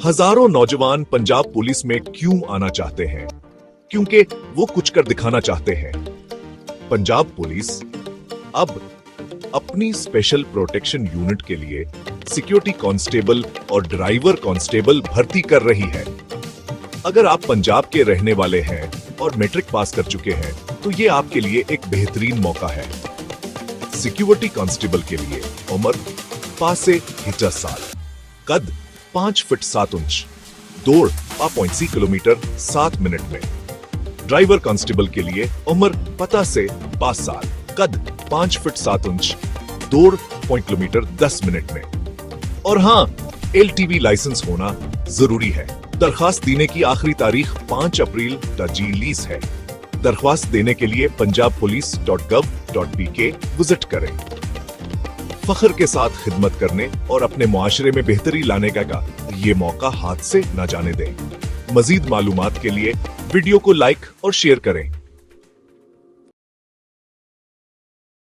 हजारों नौजवान पंजाब पुलिस में क्यों आना चाहते हैं? क्योंकि वो कुछ कर दिखाना चाहते हैं। पंजाब पुलिस अब अपनी स्पेशल प्रोटेक्शन यूनिट के लिए सिक्योरिटी कांस्टेबल और ड्राइवर कांस्टेबल भर्ती कर रही है। अगर आप पंजाब के रहने वाले हैं और मैट्रिक पास कर चुके हैं तो ये आपके लिए एक बेहतरीन मौका है। सिक्योरिटी कांस्टेबल के लिए उम्र 5 से 50 साल, कद 5 फीट 7 इंच, दौड़ 5.3 किलोमीटर 7 मिनट में। ड्राइवर कांस्टेबल के लिए उम्र 50 से 5 साल, कद 5 फीट 7 इंच, दौड़ 0.5 किलोमीटर 10 मिनट में। और हाँ, LTV लाइसेंस होना जरूरी है। दरखास्त देने की आखिरी तारीख 5 अप्रैल तजीलीस है। दरख्वास्त देने के लिए punjabpolice.gov.pk विजिट करें। फख्र के साथ खिदमत करने और अपने मुआशरे में बेहतरी लाने का ये मौका हाथ से न जाने दें। मजीद मालूमात के लिए वीडियो को लाइक और शेयर करें।